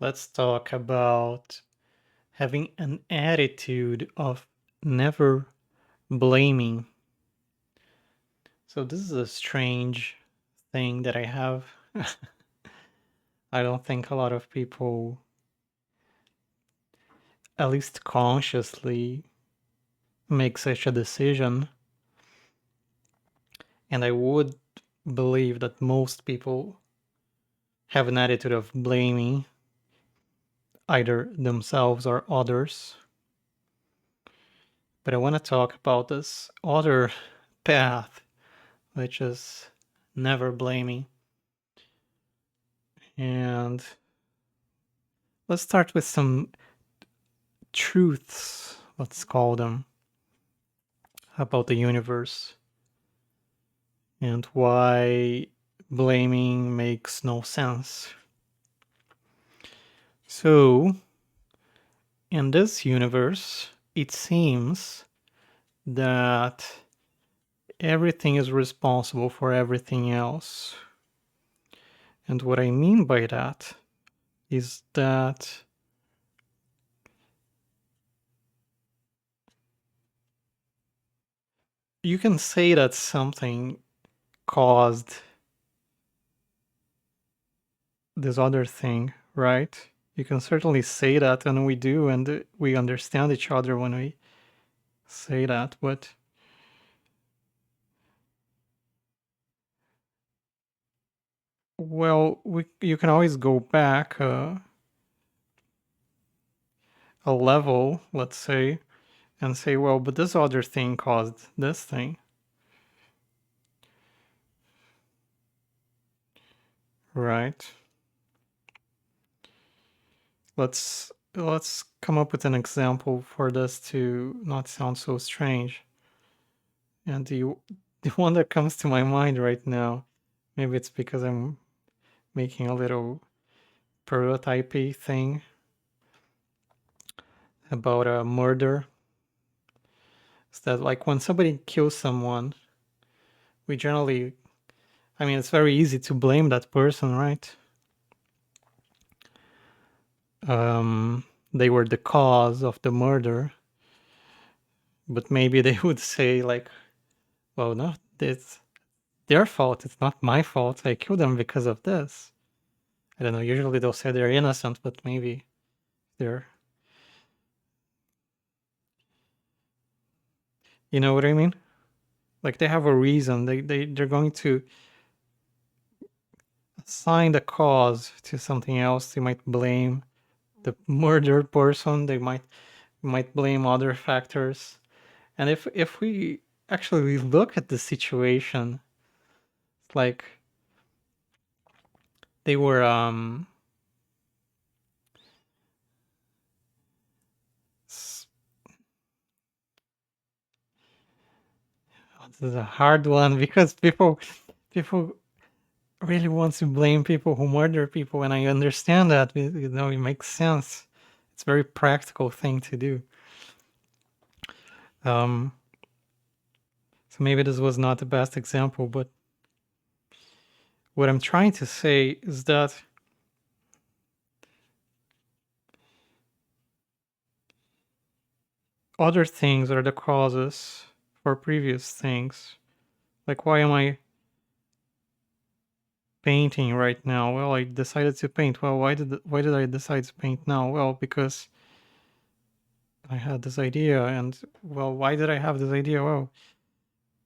Let's talk about having an attitude of never blaming. So, this is a strange thing that I have. I don't think a lot of people, at least consciously, make such a decision. And I would believe that most people have an attitude of blaming either themselves or others. But I want to talk about this other path, which is never blaming. And let's start with some truths, let's call them, about the universe and why blaming makes no sense. So, in this universe, it seems that everything is responsible for everything else. And what I mean by that is that you can say that something caused this other thing, right? You can certainly say that, and we do, and we understand each other when we say that, but well, you can always go back a level, let's say, and say, well, but this other thing caused this thing, right? Let's come up with an example for this to not sound so strange. And the one that comes to my mind right now, maybe it's because I'm making a little prototypey thing about a murder. Is that like when somebody kills someone, we generally, I mean, it's very easy to blame that person, right? They were the cause of the murder, but maybe they would say like, well, no, it's their fault. It's not my fault. I killed them because of this. I don't know. Usually they'll say they're innocent, but maybe they're, you know what I mean? Like they have a reason. They're going to assign the cause to something else. They might blame the murdered person. They might blame other factors. And if we actually look at the situation, it's like they were this is a hard one because people really want to blame people who murder people, and I understand that. You know, it makes sense. It's a very practical thing to do. Um, so maybe this was not the best example, but what I'm trying to say is that other things are the causes for previous things. Like, why am I painting right now? Well, I decided to paint. Well, why did I decide to paint now? Well, because I had this idea, and well, why did I have this idea? Well,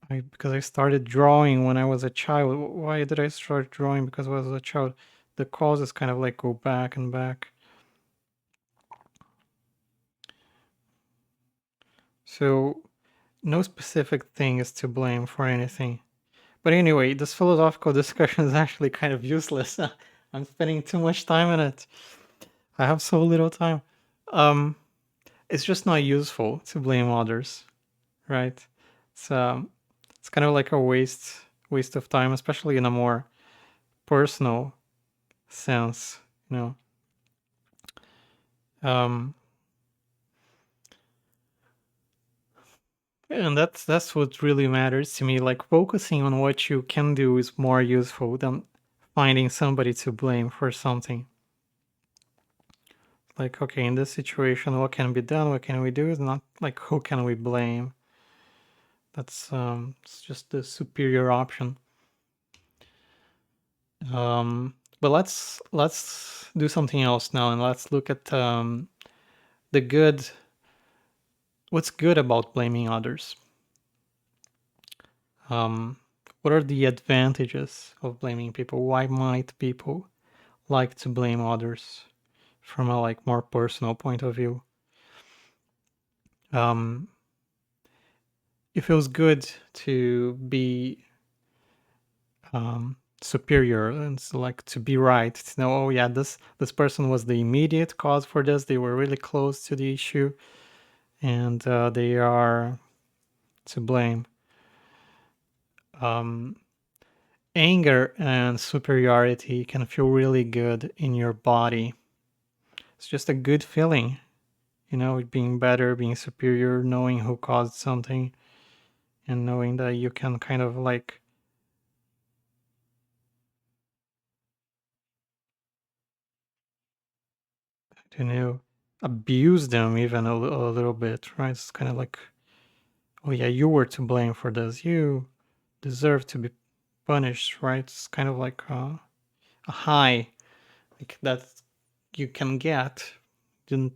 because I started drawing when I was a child. Why did I start drawing? Because I was a child. The causes kind of like go back and back. So no specific thing is to blame for anything. But anyway, this philosophical discussion is actually kind of useless. I'm spending too much time on it. I have so little time. Um, it's just not useful to blame others, right? It's it's kind of like a waste of time, especially in a more personal sense, you know. Um, and that's what really matters to me. Like focusing on what you can do is more useful than finding somebody to blame for something. Like, okay, in this situation, what can be done? What can we do? It's not like who can we blame. That's it's just the superior option. But let's do something else now, and let's look at the good. What's good about blaming others? Um, what are the advantages of blaming people? Why might people like to blame others from a like more personal point of view? Um, it feels good to be superior and so like to be right, to know, oh yeah, this person was the immediate cause for this. They were really close to the issue, and they are to blame. Um, anger and superiority can feel really good in your body. It's just a good feeling, being better, being superior, knowing who caused something, and knowing that you can kind of like, abuse them even a little bit, right? It's kind of like, oh yeah, you were to blame for this. You deserve to be punished, right? It's kind of like a high like that you can get. Didn't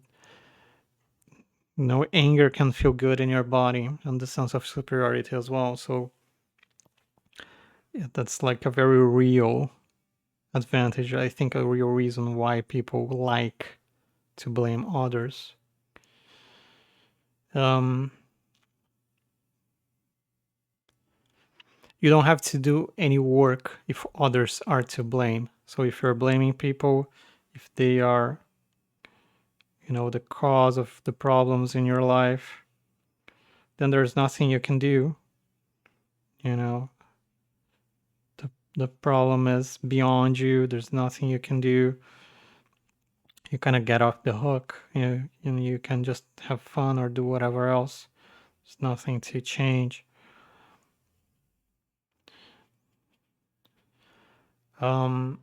anger can feel good in your body and the sense of superiority as well. So yeah, that's like a very real advantage. I think a real reason why people like to blame others. Um, you don't have to do any work if others are to blame. So if you're blaming people, if they are, the cause of the problems in your life, then there's nothing you can do. You know, the problem is beyond you. There's nothing you can do. You kind of get off the hook. And you can just have fun or do whatever else. There's nothing to change. Um,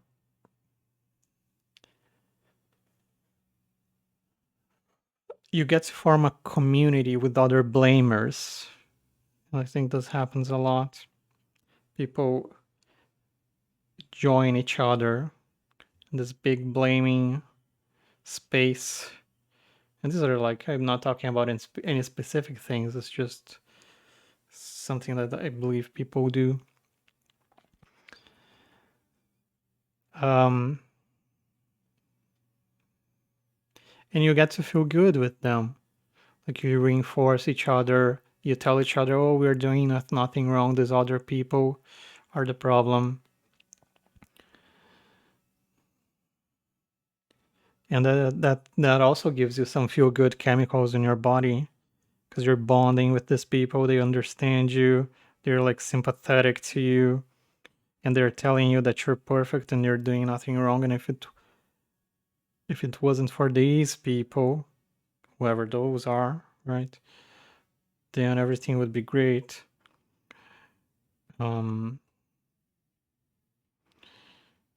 you get to form a community with other blamers. I think this happens a lot. People join each other in this big blaming space. And these are like, I'm not talking about any specific things, it's just something that I believe people do. And you get to feel good with them. Like you reinforce each other, you tell each other, oh, we're doing nothing wrong, these other people are the problem. And that also gives you some feel good chemicals in your body because you're bonding with these people, they understand you, they're like sympathetic to you, and they're telling you that you're perfect and you're doing nothing wrong. And if it wasn't for these people, whoever those are, right, then everything would be great.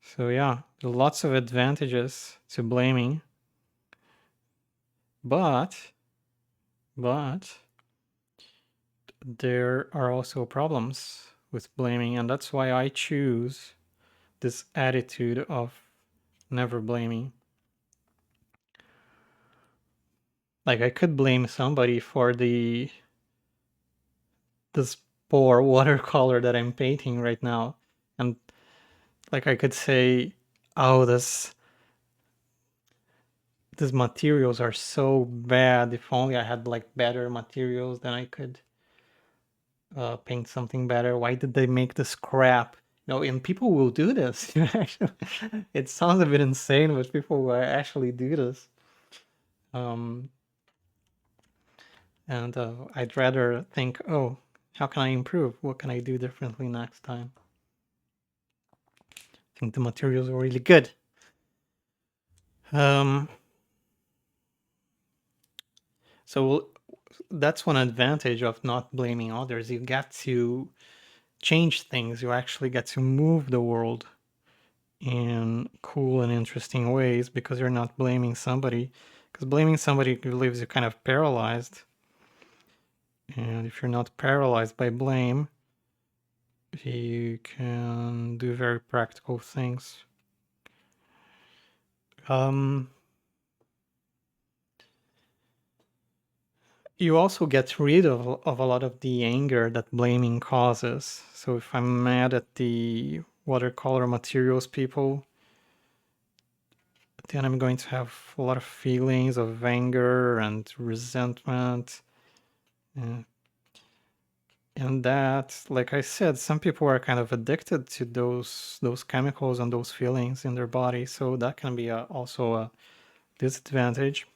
So yeah, lots of advantages to blaming, but there are also problems with blaming, and that's why I choose this attitude of never blaming. Like I could blame somebody for this poor watercolor that I'm painting right now, and like I could say, oh, these materials are so bad. If only I had like better materials, then I could paint something better. Why did they make this crap? And people will do this. It sounds a bit insane, but people will actually do this. Um, and I'd rather think, oh, how can I improve? What can I do differently next time? I think the materials are really good. So that's one advantage of not blaming others. You get to change things. You actually get to move the world in cool and interesting ways because you're not blaming somebody. Because blaming somebody leaves you kind of paralyzed. And if you're not paralyzed by blame, you can do very practical things. You also get rid of a lot of the anger that blaming causes. So if I'm mad at the watercolor materials people, then I'm going to have a lot of feelings of anger and resentment. And that, like I said, some people are kind of addicted to those chemicals and those feelings in their body. So that can be also a disadvantage.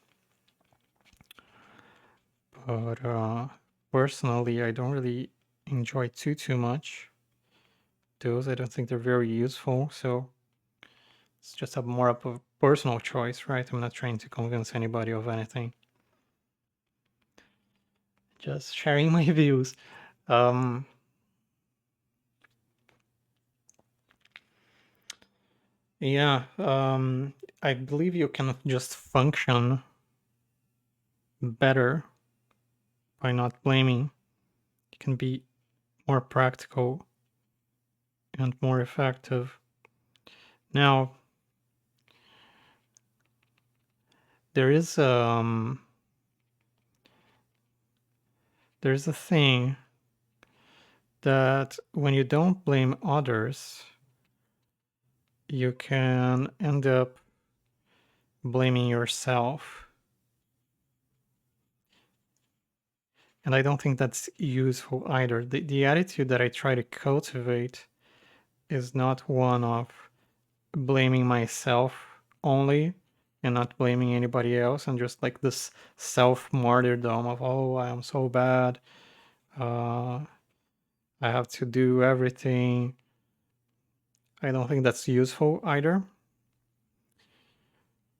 But personally, I don't really enjoy too much those. I don't think they're very useful. So it's just more of a personal choice, right? I'm not trying to convince anybody of anything. Just sharing my views. Yeah, I believe you can just function better by not blaming. You can be more practical and more effective. Now, there's a thing that when you don't blame others, you can end up blaming yourself. And I don't think that's useful either. The attitude that I try to cultivate is not one of blaming myself only and not blaming anybody else, and just like this self martyrdom of, oh, I am so bad. I have to do everything. I don't think that's useful either.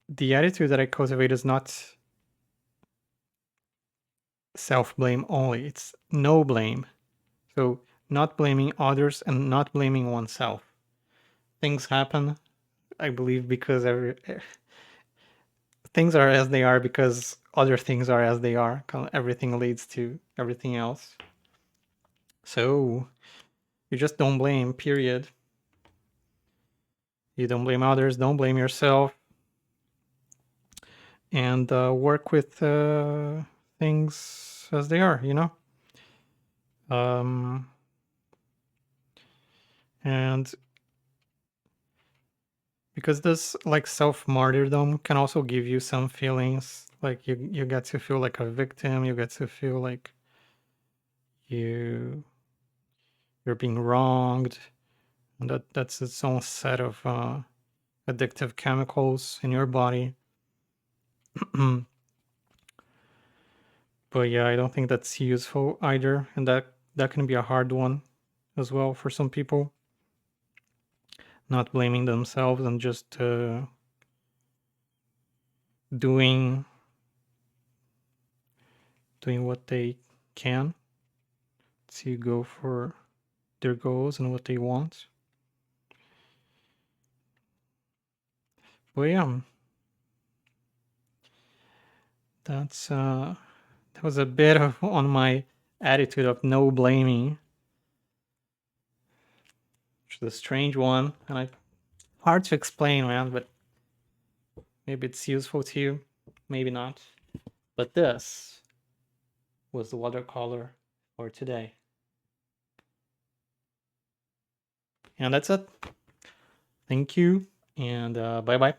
The attitude that I cultivate is not self blame only, it's no blame. So, not blaming others and not blaming oneself. Things happen, I believe, because things are as they are because other things are as they are. Everything leads to everything else. So, you just don't blame, period. You don't blame others, don't blame yourself, and work with things as they are, you know? And because this like self martyrdom can also give you some feelings, like you get to feel like a victim, you get to feel like you you're being wronged, and that's its own set of addictive chemicals in your body. But yeah, I don't think that's useful either, and that can be a hard one as well for some people. Not blaming themselves and just doing what they can to go for their goals and what they want. But yeah, that was a bit of on my attitude of no blaming, which is a strange one, and hard to explain, man. But maybe it's useful to you, maybe not. But this was the watercolor for today, and that's it. Thank you, and bye bye.